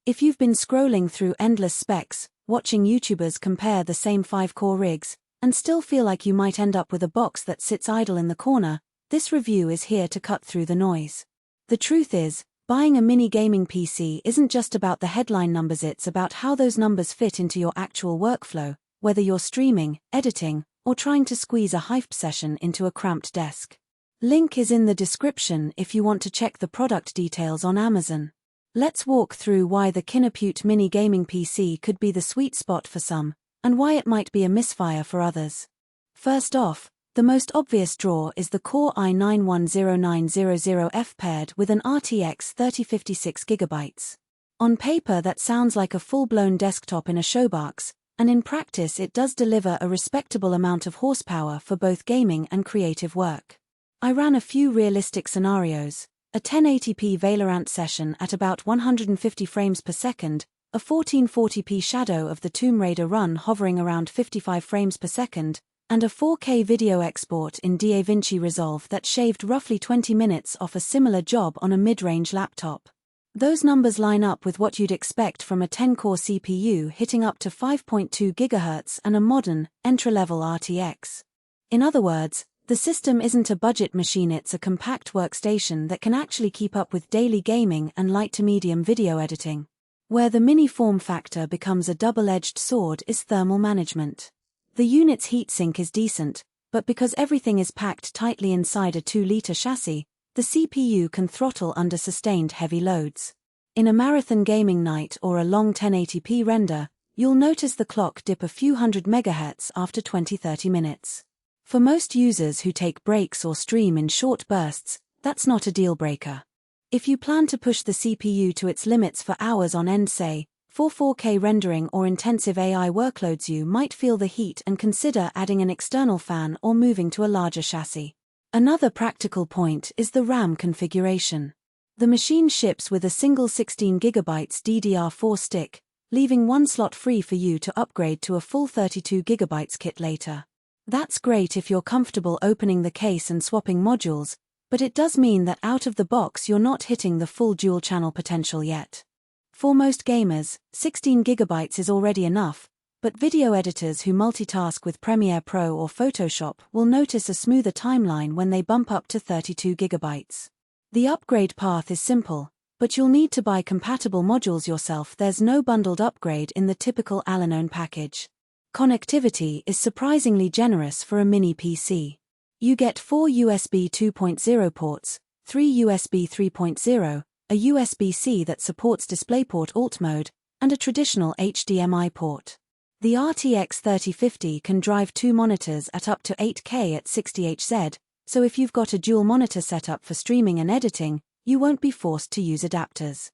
If you've been scrolling through endless specs, watching YouTubers compare the same 5-core rigs, and still feel like you might end up with a box that sits idle in the corner, this review is here to cut through the noise. The truth is, buying a mini gaming PC isn't just about the headline numbers, it's about how those numbers fit into your actual workflow, whether you're streaming, editing, or trying to squeeze a hyped session into a cramped desk. Link is in the description if you want to check the product details on Amazon. Let's walk through why the Kinupute mini gaming PC could be the sweet spot for some, and why it might be a misfire for others. First off, the most obvious draw is the Core i9-10900F paired with an RTX 3056 GB. On paper that sounds like a full-blown desktop in a showbox, and in practice it does deliver a respectable amount of horsepower for both gaming and creative work. I ran a few realistic scenarios: a 1080p Valorant session at about 150 frames per second, a 1440p Shadow of the Tomb Raider run hovering around 55 frames per second, and a 4K video export in DaVinci Resolve that shaved roughly 20 minutes off a similar job on a mid-range laptop. Those numbers line up with what you'd expect from a 10-core CPU hitting up to 5.2 GHz and a modern, entry-level RTX. In other words, the system isn't a budget machine, it's a compact workstation that can actually keep up with daily gaming and light to medium video editing. Where the mini form factor becomes a double-edged sword is thermal management. The unit's heatsink is decent, but because everything is packed tightly inside a 2-liter chassis, the CPU can throttle under sustained heavy loads. In a marathon gaming night or a long 1080p render, you'll notice the clock dip a few hundred megahertz after 20-30 minutes. For most users who take breaks or stream in short bursts, that's not a deal-breaker. If you plan to push the CPU to its limits for hours on end, say, for 4K rendering or intensive AI workloads, you might feel the heat and consider adding an external fan or moving to a larger chassis. Another practical point is the RAM configuration. The machine ships with a single 16GB DDR4 stick, leaving one slot free for you to upgrade to a full 32GB kit later. That's great if you're comfortable opening the case and swapping modules, but it does mean that out of the box you're not hitting the full dual-channel potential yet. For most gamers, 16GB is already enough, but video editors who multitask with Premiere Pro or Photoshop will notice a smoother timeline when they bump up to 32GB. The upgrade path is simple, but you'll need to buy compatible modules yourself. There's no bundled upgrade in the typical Al-Anon package. Connectivity is surprisingly generous for a mini PC. You get 4 USB 2.0 ports, 3 USB 3.0, a USB-C that supports DisplayPort Alt mode, and a traditional HDMI port. The RTX 3050 can drive 2 monitors at up to 8K at 60Hz, so if you've got a dual monitor setup for streaming and editing, you won't be forced to use adapters.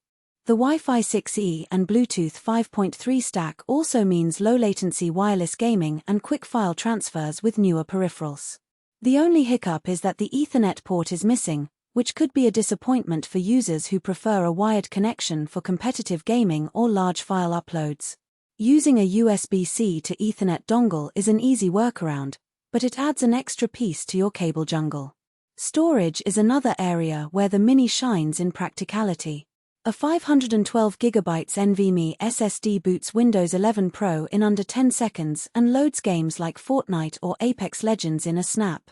The Wi-Fi 6E and Bluetooth 5.3 stack also means low-latency wireless gaming and quick file transfers with newer peripherals. The only hiccup is that the Ethernet port is missing, which could be a disappointment for users who prefer a wired connection for competitive gaming or large file uploads. Using a USB-C to Ethernet dongle is an easy workaround, but it adds an extra piece to your cable jungle. Storage is another area where the Mini shines in practicality. A 512GB NVMe SSD boots Windows 11 Pro in under 10 seconds and loads games like Fortnite or Apex Legends in a snap.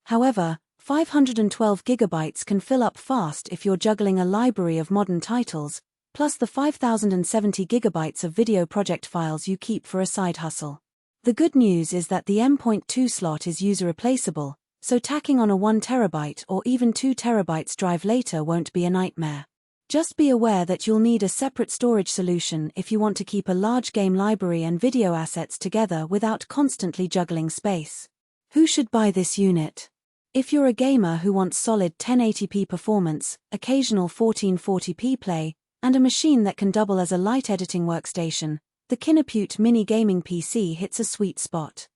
However, 512GB can fill up fast if you're juggling a library of modern titles, plus the 5070GB of video project files you keep for a side hustle. The good news is that the M.2 slot is user replaceable, so tacking on a 1TB or even 2TB drive later won't be a nightmare. Just be aware that you'll need a separate storage solution if you want to keep a large game library and video assets together without constantly juggling space. Who should buy this unit? If you're a gamer who wants solid 1080p performance, occasional 1440p play, and a machine that can double as a light editing workstation, the Kinupute mini gaming PC hits a sweet spot.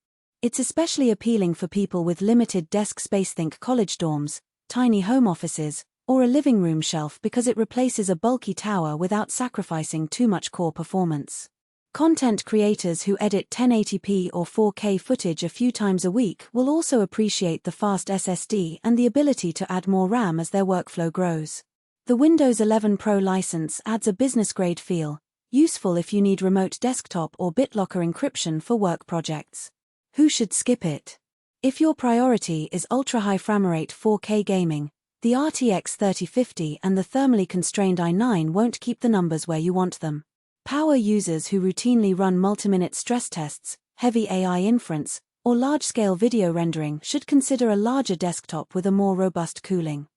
It's especially appealing for people with limited desk space, think college dorms, tiny home offices, or a living room shelf, because it replaces a bulky tower without sacrificing too much core performance. Content creators who edit 1080p or 4K footage a few times a week will also appreciate the fast SSD and the ability to add more RAM as their workflow grows. The Windows 11 Pro license adds a business-grade feel, Useful if you need remote desktop or BitLocker encryption for work projects. Who should skip it? If your priority is ultra-high framerate 4K gaming, the RTX 3050 and the thermally constrained i9 won't keep the numbers where you want them. Power users who routinely run multi-minute stress tests, heavy AI inference, or large-scale video rendering should consider a larger desktop with a more robust cooling.